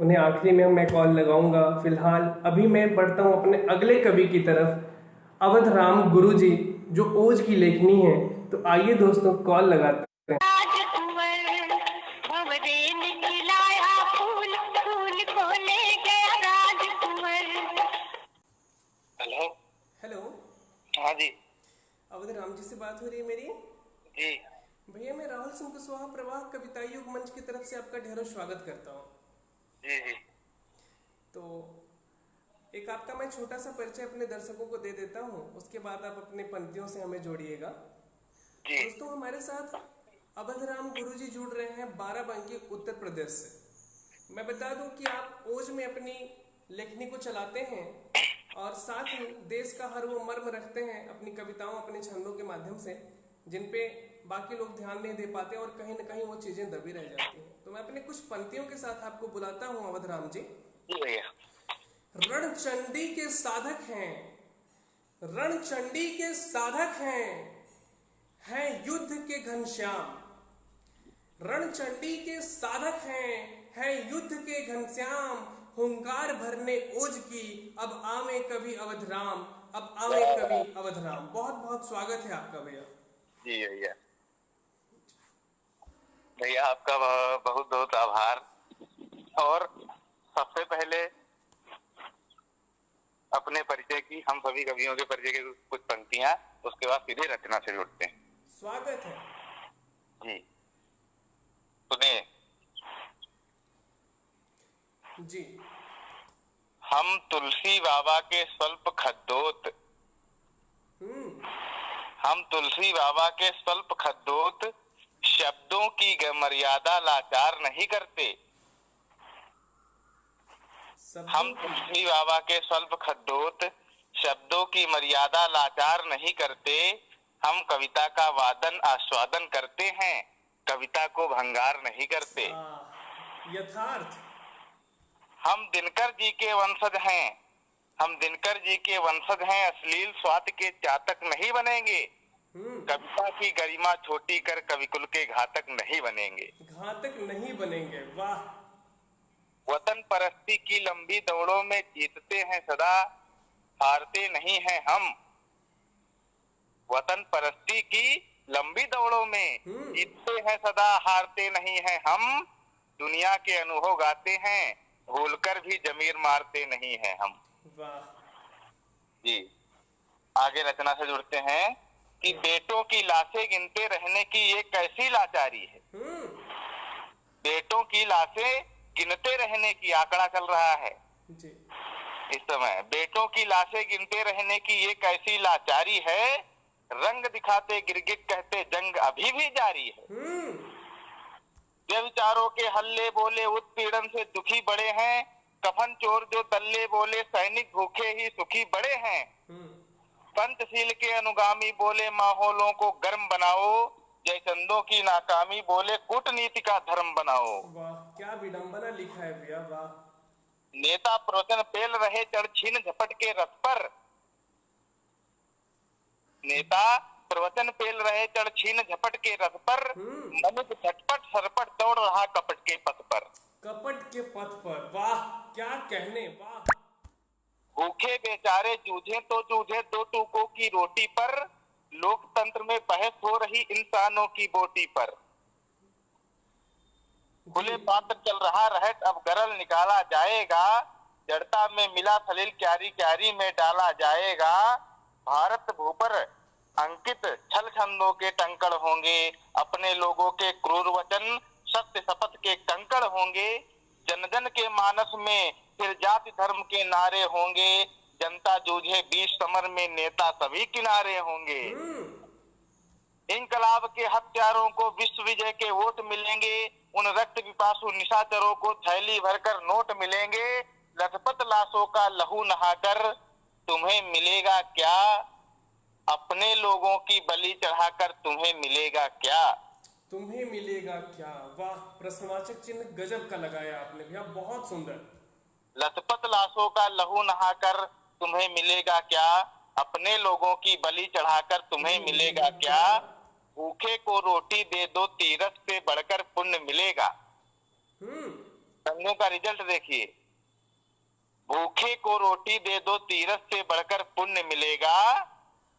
उन्हें आखिरी में मैं कॉल लगाऊंगा। फिलहाल अभी मैं बढ़ता हूँ अपने अगले कवि की तरफ, अवध राम गुरु जी, जो ओज की लेखनी है। तो आइए दोस्तों, कॉल लगाते हैं। हेलो। हेलो। हाँ जी। अवध राम जी से बात हो रही है मेरी? जी भैया, मैं राहुल सिंह कुशवाहा प्रवाह कविता युग मंच की तरफ से आपका ढेरों स्वागत करता हूँ। जी जी तो एक आपका मैं छोटा सा परिचय अपने दर्शकों को दे देता हूँ, उसके बाद आप अपने पंक्तियों से हमें जोड़िएगा। जी दोस्तों, हमारे साथ अवधराम गुरुजी जुड़ रहे हैं बाराबंकी उत्तर प्रदेश से। मैं बता दूं कि आप ओज में अपनी लेखनी को चलाते हैं और साथ ही देश का हर वो मर्म रखते हैं अपनी कविताओं, अपने छंदों के माध्यम से, जिन पे बाकी लोग ध्यान नहीं दे पाते और कहीं ना कहीं वो चीजें दबी रह जाती हैं। तो मैं अपने कुछ पंक्तियों के साथ आपको बुलाता हूँ अवधराम जी। जी भैया। रणचंडी के साधक हैं, रणचंडी के साधक हैं युद्ध के घनश्याम। रणचंडी के साधक हैं युद्ध के घनश्याम। हुंकार भरने ओज की, अब आवे कवि अवधराम, अब आवे कवि अवधराम। बहुत बहुत स्वागत है आपका भैया। जी भैया। भैया आपका बहुत बहुत आभार। और सबसे पहले अपने परिचय की, हम सभी कवियों के परिचय की कुछ पंक्तियां, उसके बाद सीधे रचना से जुड़ते हैं। स्वागत है जी सुनिए। जी। हम तुलसी बाबा के स्वल्प खद्दोत, हम तुलसी बाबा के स्वल्प खद्दोत, शब्दों की मर्यादा लाचार नहीं करते। हम तुलसी बाबा के स्वल्प खद्दोत, शब्दों की मर्यादा लाचार नहीं करते। हम कविता का वादन आस्वादन करते हैं, कविता को भंगार नहीं करते। यथार्थ। हम दिनकर जी के वंशज हैं, हम दिनकर जी के वंशज हैं, अश्लील स्वाद के चातक नहीं बनेंगे। कविता की गरिमा छोटी कर कविकुल के घातक नहीं बनेंगे। घातक नहीं बनेंगे, वाह। वतन परस्ती की लंबी दौड़ों में जीतते हैं सदा, हारते नहीं हैं हम। वतन परस्ती की लंबी दौड़ों में जीतते हैं सदा, हारते नहीं हैं हम। दुनिया के अनुभव गाते हैं, भूलकर भी जमीर मारते नहीं हैं हम। वाह जी आगे रचना से जुड़ते हैं कि बेटों की लाशें गिनते रहने की ये कैसी लाचारी है। बेटों की लाशें गिनते रहने की आंकड़ा चल रहा है जी। इस समय। बेटों की लाशें गिनते रहने की ये कैसी लाचारी है, रंग दिखाते गिरगिट कहते जंग अभी भी जारी है। व्यभिचारों के हल्ले बोले उत्पीड़न से दुखी बड़े हैं, कफन चोर जो तल्ले बोले सैनिक भूखे ही सुखी बड़े हैं। पंचशील के अनुगामी बोले माहौलों को गर्म बनाओ, जयचंदों की नाकामी बोले कूटनीति का धर्म बनाओ। वाह, क्या विडंबना लिखा है भैया, वाह। नेता प्रवचन पेल रहे चढ़ छीन झपट के रथ पर, नेता प्रवचन पेल रहे चढ़ छीन झपट के रथ पर, मनुष्य झटपट सरपट दौड़ रहा कपट के पथ पर। कपट के पथ पर, वाह क्या कहने, वाह। भूखे बेचारे जूझे तो जूझे दो टूकों की रोटी पर, लोकतंत्र में बहस हो रही इंसानों की बोटी पर। खुले पात्र चल रहा रहट अब गरल निकाला जाएगा, जड़ता में मिला सलील क्यारी क्यारी में डाला जाएगा। भारत भूपर अंकित छल छंदों के टंकड़ होंगे, अपने लोगों के क्रूर वचन सत्य शपथ के कंकड़ होंगे। जन जन के मानस में फिर जाति धर्म के नारे होंगे, जनता जूझे बीच समर में नेता सभी किनारे होंगे। इंकलाब के हत्यारों को विश्व विजय के वोट मिलेंगे, उन रक्त पिपासु निशाचरों को थैली भरकर नोट मिलेंगे। लथपथ लाशों का लहू नहाकर तुम्हें मिलेगा क्या, अपने लोगों की बलि चढ़ाकर तुम्हें मिलेगा क्या। तुम्हें मिलेगा क्या, वाह। प्रश्नवाचक चिन्ह गजब का लगाया आपने भैया, बहुत सुंदर। लथपथ लाशों का लहू नहाकर तुम्हें मिलेगा क्या, अपने लोगों की बलि चढ़ाकर तुम्हें मिलेगा क्या। भूखे को रोटी दे दो तीरथ से बढ़कर पुण्य मिलेगा। दंगों का रिजल्ट देखिए, भूखे को रोटी दे दो तीरथ से बढ़कर पुण्य मिलेगा,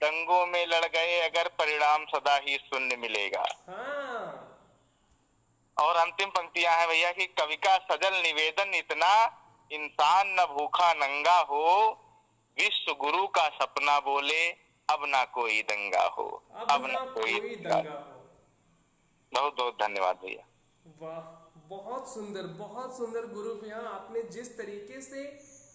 दंगों में लड़ गए अगर परिणाम सदा ही शून्य मिलेगा। हाँ। और अंतिम पंक्तियां हैं भैया कि कवि का सजल निवेदन इतना, इंसान न भूखा नंगा हो, विश्व गुरु का सपना बोले अब ना कोई दंगा हो, अब ना कोई दंगा हो। बहुत बहुत धन्यवाद भैया। वाह, बहुत सुंदर गुरु भैया, आपने जिस तरीके से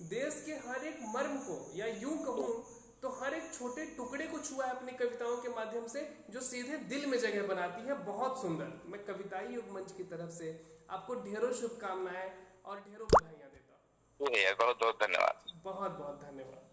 देश के हर एक मर्म को, या यूं कहूं तो हर एक छोटे टुकड़े को छुआ है अपनी कविताओं के माध्यम से, जो सीधे दिल में जगह बनाती है। बहुत सुंदर। मैं कविताई युग मंच की तरफ से आपको ढेरों शुभकामनाएं और ढेरों बधाइयां देता हूं। बहुत बहुत धन्यवाद। बहुत बहुत धन्यवाद।